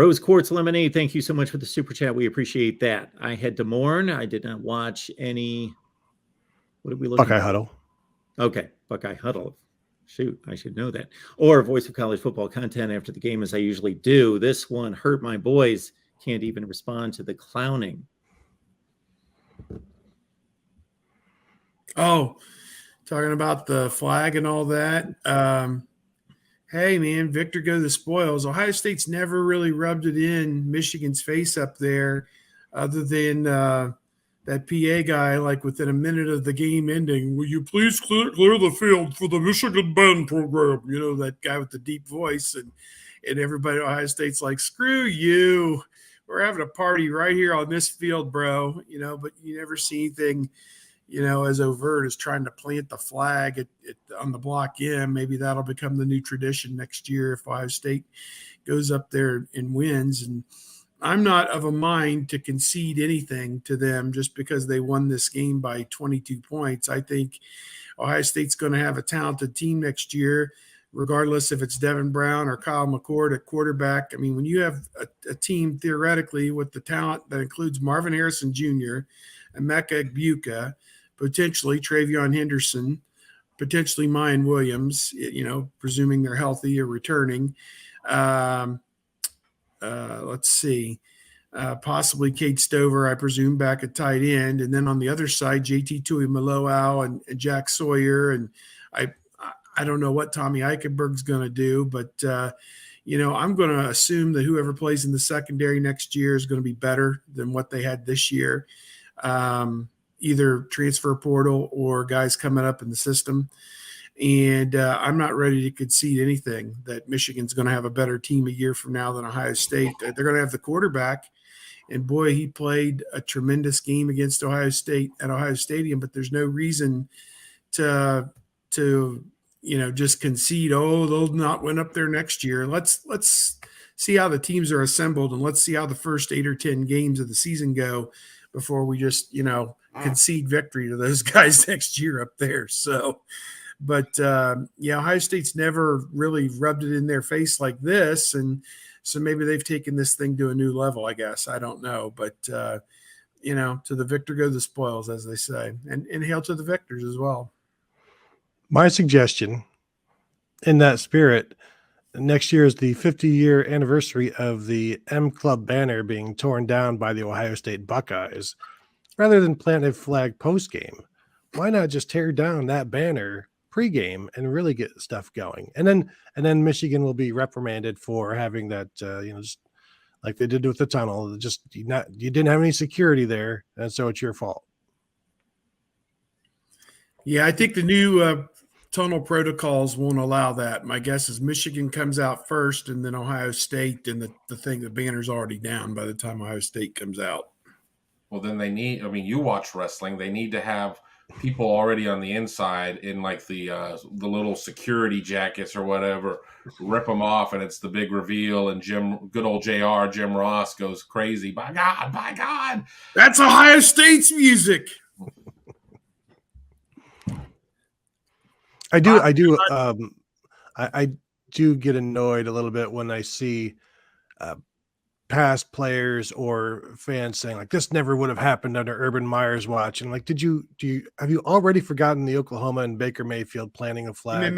Rose Quartz Lemonade, thank you so much for the super chat. We appreciate that. I had to mourn. I did not watch any. What did we look at? Buckeye Huddle. Okay, Buckeye Huddle. Shoot, I should know that. Or Voice of College Football content after the game, as I usually do. This one hurt my boys. Can't even respond to the clowning. Oh, talking about the flag and all that. Hey, man, Victor go the spoils. Ohio State's never really rubbed it in Michigan's face up there other than that PA guy, like within a minute of the game ending, will you please clear the field for the Michigan band program? You know, that guy with the deep voice. And everybody at Ohio State's like, screw you. We're having a party right here on this field, bro. You know, but you never see anything, you know, as overt as trying to plant the flag on the block in. Maybe that'll become the new tradition next year if Ohio State goes up there and wins. And I'm not of a mind to concede anything to them just because they won this game by 22 points. I think Ohio State's going to have a talented team next year, regardless if it's Devin Brown or Kyle McCord at quarterback. I mean, when you have a team theoretically with the talent that includes Marvin Harrison Jr., Emeka Egbuka, potentially Travion Henderson, potentially Mayan Williams, you know, presuming they're healthy or returning. Let's see, possibly Cade Stover, I presume, back at tight end. And then on the other side, JT Tuimoloau and Jack Sawyer. And I don't know what Tommy Eichenberg's going to do, but, you know, I'm going to assume that whoever plays in the secondary next year is going to be better than what they had this year. Either transfer portal or guys coming up in the system. And I'm not ready to concede anything that Michigan's going to have a better team a year from now than Ohio State. They're going to have the quarterback. And, boy, he played a tremendous game against Ohio State at Ohio Stadium, but there's no reason to you know, just concede, oh, they'll not win up there next year. Let's see how the teams are assembled, and let's see how the first 8 or 10 games of the season go before we just, you know, concede victory to those guys next year up there. So, but yeah, Ohio State's never really rubbed it in their face like this. And so maybe they've taken this thing to a new level, I guess. I don't know. But, you know, to the victor go the spoils, as they say, and hail to the victors as well. My suggestion in that spirit, next year is the 50-year anniversary of the M Club banner being torn down by the Ohio State Buckeyes. Rather than plant a flag post-game, why not just tear down that banner pre-game and really get stuff going? And then Michigan will be reprimanded for having that, you know, just like they did with the tunnel. Just you didn't have any security there, and so it's your fault. Yeah, I think the new tunnel protocols won't allow that. My guess is Michigan comes out first, and then Ohio State, and the banner's already down by the time Ohio State comes out. Well, then they need, I mean, you watch wrestling, they need to have people already on the inside in like the little security jackets or whatever, rip them off, and it's the big reveal, and good old JR, Jim Ross goes crazy. By God. That's Ohio State's music. I do get annoyed a little bit when I see past players or fans saying like this never would have happened under Urban Meyer's watch. And like, have you already forgotten the Oklahoma and Baker Mayfield planting a flag?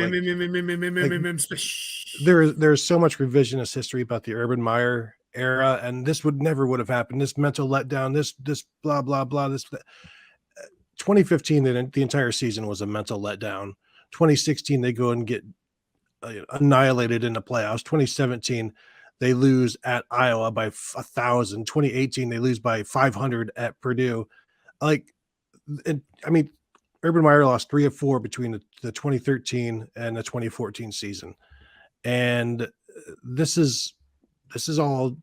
There's so much revisionist history about the Urban Meyer era, and this never would have happened. This mental letdown, this blah blah blah. This 2015, the entire season was a mental letdown. 2016, they go and get annihilated in the playoffs. 2017. They lose at Iowa by 1,000. 2018, they lose by 500 at Purdue. I mean, Urban Meyer lost 3 of 4 between the 2013 and the 2014 season, and this is all,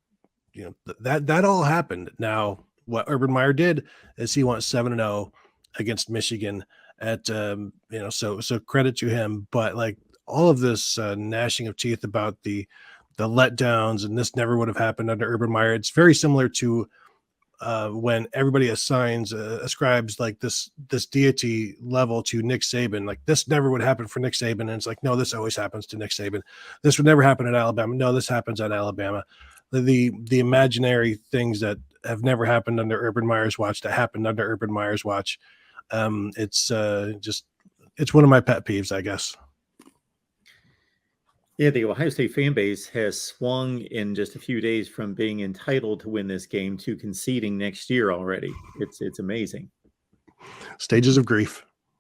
you know, that all happened. Now, what Urban Meyer did is he went 7-0 against Michigan at you know, so credit to him. But like all of this gnashing of teeth about the letdowns, and this never would have happened under Urban Meyer. It's very similar to when everybody ascribes like this deity level to Nick Saban. Like this never would happen for Nick Saban, and it's like, no, this always happens to Nick Saban. This would never happen at Alabama. No, this happens at Alabama. the imaginary things that have never happened under Urban Meyer's watch that happened under Urban Meyer's watch. It's one of my pet peeves, I guess. Yeah, the Ohio State fan base has swung in just a few days from being entitled to win this game to conceding next year already. It's amazing. Stages of grief.